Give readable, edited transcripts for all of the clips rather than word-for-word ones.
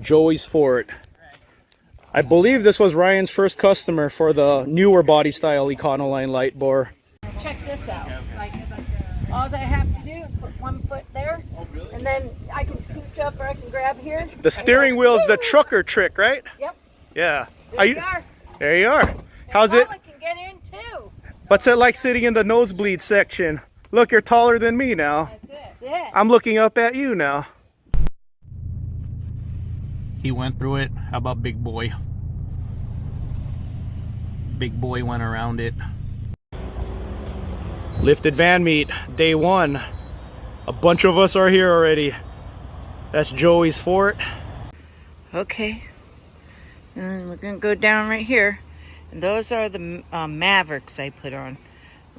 Joey's Fort. I believe this was Ryan's first customer for the newer body style Econoline light bore. Check this out. Like, all I have to do is put one foot there, and then I can scooch up or I can grab here. The steering wheel is the trucker trick, right? Yep. Yeah. There you are. There you are. And How's it? Paula can get in too. What's it like sitting in the nosebleed section? Look, you're taller than me now. That's it. That's it. I'm looking up at you now. He went through it. How about Big Boy? Big Boy went around it. Lifted van meet, day one. A bunch of us are here already. That's Joey's Fort. Okay. And we're gonna go down right here. And those are the Mavericks I put on.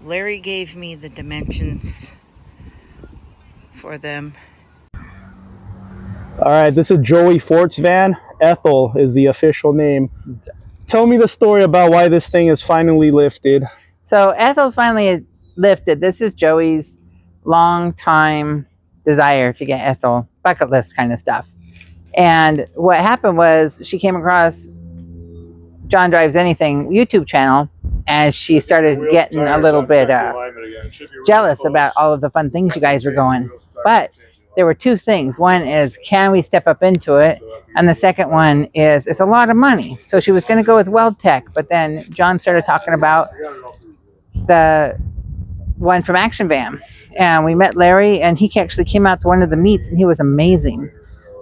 Larry gave me the dimensions for them. All right, this is Joey Fort's van. Ethel is the official name. Tell me the story about why this thing is finally lifted. So Ethel's finally lifted. This is Joey's long time desire to get Ethel, bucket list kind of stuff. And what happened was she came across John Drives Anything YouTube channel, and she started getting a little bit jealous about all of the fun things you guys were going. But there were two things. One is, can we step up into it? And the second one is, it's a lot of money. So she was going to go with Weld Tech, but then John started talking about the one from Action Van. And we met Larry, and he actually came out to one of the meets, and he was amazing.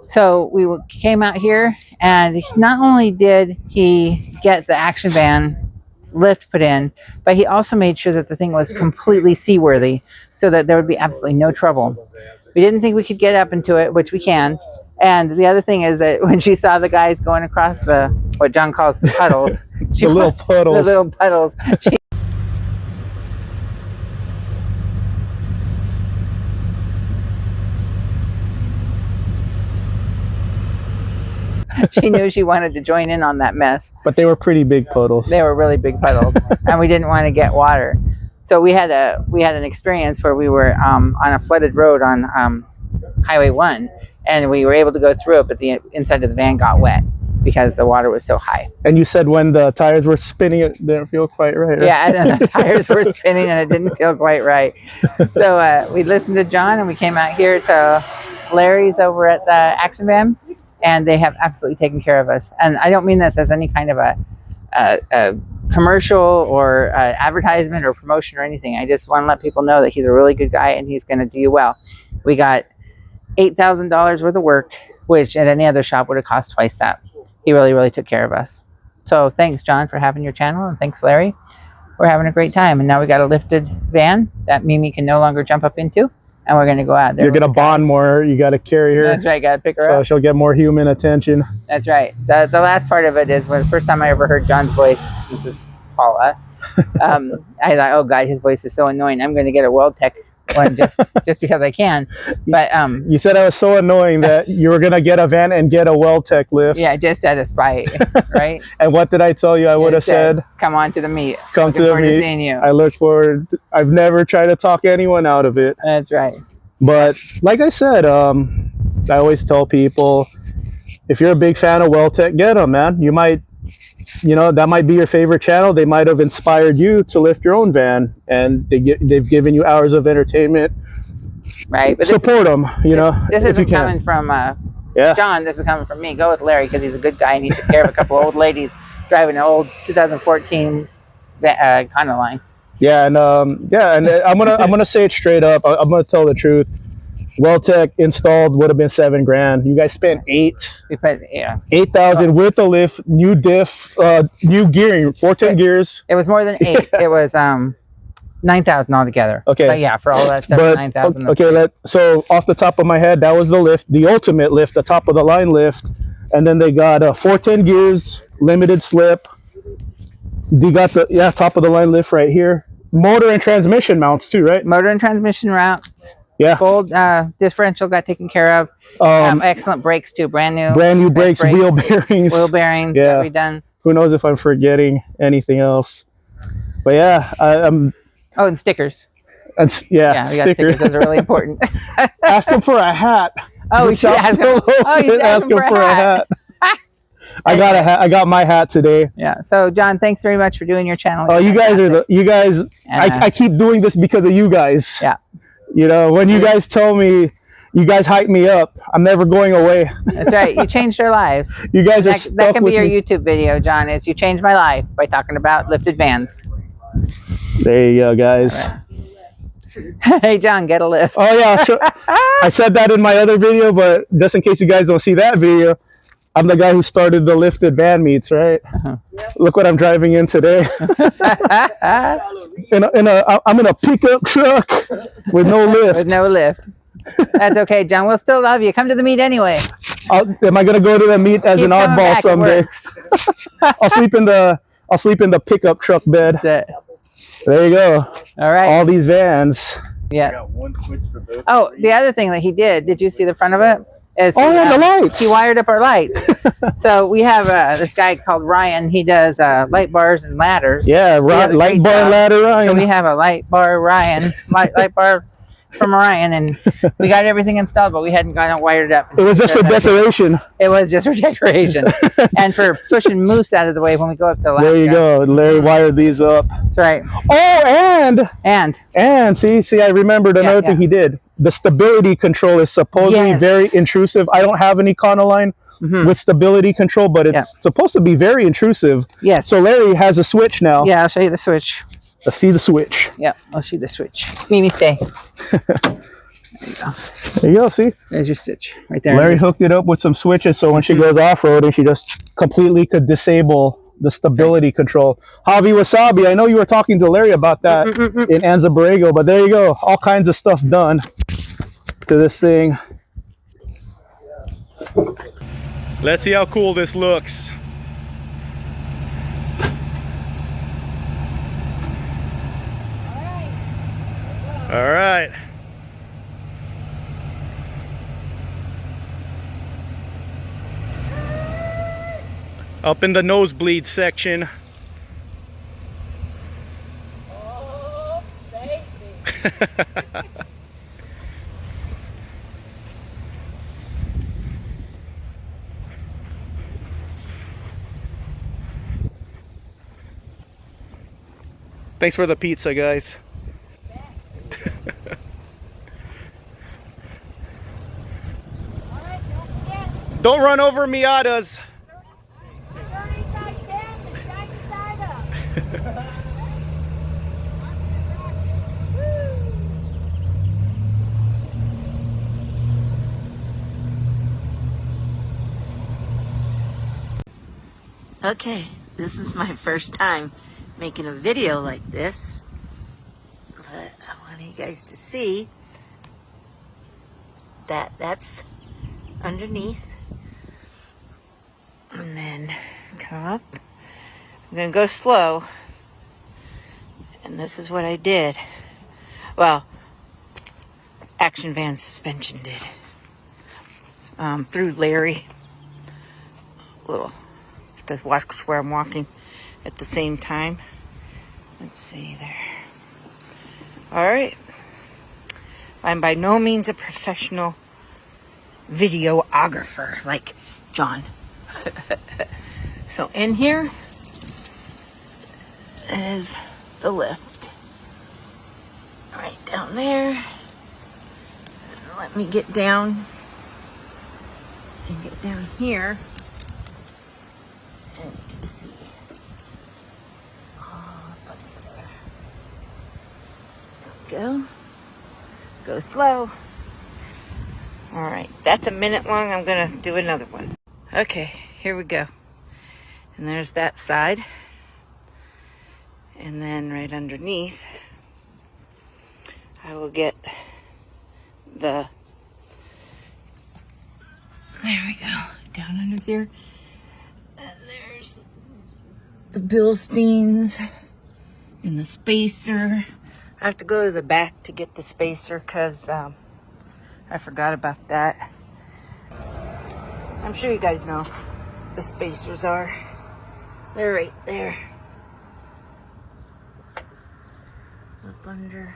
So we came out here, and not only did he get the Action Van lift put in, but he also made sure that the thing was completely seaworthy so that there would be absolutely no trouble. We didn't think we could get up into it, which we can. And the other thing is that when she saw the guys going across the, what John calls the puddles, The little puddles. she knew she wanted to join in on that mess. But they were pretty big puddles. They were really big puddles, and we didn't want to get water. So we had an experience where we were on a flooded road on Highway 1, and we were able to go through it, but the inside of the van got wet because the water was so high. And you said when the tires were spinning, it didn't feel quite right. Yeah, and the tires were spinning, and it didn't feel quite right. So we listened to John, and we came out here to Larry's over at the Action Van, and they have absolutely taken care of us. And I don't mean this as any kind of a commercial or advertisement or promotion or anything. I just want to let people know that he's a really good guy, and he's going to do you well. We got $8,000 worth of work, which at any other shop would have cost twice that. He really, really took care of us. So thanks, John, for having your channel, and thanks, Larry. We're having a great time, and now we got a lifted van that Mimi can no longer jump up into, and we're going to go out there. You're going to bond more. You got to carry her. That's right. Got to pick her so up. She'll get more human attention. That's right. The last part of it is when the first time I ever heard John's voice, this is Paula, I thought, oh God, his voice is so annoying. I'm going to get a Weld Tech one just because I can. But you said I was so annoying that you were going to get a van and get a Weld Tech lift. Yeah, just out of spite, right? And what did I tell you? I would have said, come on to the meet. Come to the meet. To seeing you. I look forward. I've never tried to talk anyone out of it. That's right. But like I said, I always tell people, if you're a big fan of Weld Tech, get them, man. You might, that might be your favorite channel. They might have inspired you to lift your own van, and they've given you hours of entertainment. Right. But support them, This if you isn't can. coming from John. This is coming from me. Go with Larry because he's a good guy, and he took care of a couple old ladies driving an old 2014 Econoline. Yeah, and I'm gonna say it straight up. I'm gonna tell the truth. Weld Tech installed would have been $7,000. You guys spent $8,000. We put $8,000 with the lift, new diff, new gearing, 410 gears. It was more than 8. It was $9,000 altogether. Okay. But yeah, for all that stuff, $9,000. Okay. So off the top of my head, that was the lift, the ultimate lift, the top of the line lift, and then they got 410 gears, limited slip. They got the top of the line lift right here. Motor and transmission mounts too, right? Motor and transmission mounts. Yeah. Gold differential got taken care of. Excellent brakes too, brand new brakes, wheel bearings. Wheel bearings. Yeah. Redone. Who knows if I'm forgetting anything else? But yeah, I'm. Oh, and stickers. Yeah, we got stickers. Those are really important. Ask them for a hat. Oh, The you should shop's ask him. still Oh, you open, should ask him asking for a hat. I got a hat. I got my hat today. Yeah. So, John, thanks very much for doing your channel. Oh, You're you guys are fantastic. you guys. I keep doing this because of you guys. Yeah. You know, when you guys tell me, you guys hype me up. I'm never going away. That's right. You changed our lives. You guys are that stuck can be with your me. YouTube video, John. Is you changed my life by talking about lifted vans. There you go, guys. Hey, John, get a lift. Oh yeah, sure. I said that in my other video, but just in case you guys don't see that video, I'm the guy who started the lifted van meets, right? Look what I'm driving in today. I'm in a pickup truck with no lift. With no lift. That's okay, John. We'll still love you. Come to the meet anyway. Am I gonna go to the meet as Keep an coming oddball back, someday? I'll sleep in the pickup truck bed. That's it. There you go. All right. All these vans. Yeah. Oh, the other thing that he did you see the front of it? Is the lights. He wired up our lights. So we have this guy called Ryan. He does light bars and ladders. Yeah, light bar and ladder Ryan. So we have a light bar Ryan, light bar from Ryan, and we got everything installed, but we hadn't gotten it wired up. It was just for decoration. It was just for decoration. And for pushing moose out of the way when we go up to Alaska. There you go. Larry wired these up. That's right. Oh, and see, I remembered another thing he did. The stability control is supposedly very intrusive. I don't have an Econoline with stability control, but it's supposed to be very intrusive. Yes. So Larry has a switch now. Yeah, I'll show you the switch. Let's see the switch. Yeah, I'll show you the switch. Mimi, stay. There you go. There you go, see? There's your stitch right there. Larry hooked it up with some switches so when she goes off-roading, she just completely could disable the stability control. Javi Wasabi, I know you were talking to Larry about that in Anza Borrego, but there you go. All kinds of stuff done to this thing. Let's see how cool this looks. All right. Up in the nosebleed section. Oh, baby. Thanks for the pizza, guys. Don't run over Miatas. Okay, this is my first time making a video like this, but I want you guys to see that that's underneath, and then come up. I'm gonna go slow, and this is what I did. Well, Action Van Suspension did through Larry. Little to watch where I'm walking at the same time. Let's see there. All right. I'm by no means a professional videographer like John. So in here is the lift. Right down there. Let me get down and get down here. And you can see all up under there. There we go. Go slow. All right, that's a minute long. I'm gonna do another one. Okay, here we go. And there's that side. And then right underneath, I will get the, there we go, down under here. And there's the Bilsteins and the spacer. I have to go to the back to get the spacer because I forgot about that. I'm sure you guys know the spacers are. They're right there. Up under.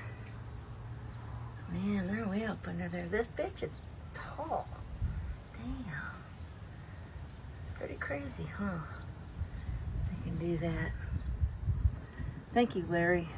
Man, they're way up under there. This bitch is tall. Damn. It's pretty crazy, huh? I can do that. Thank you, Larry.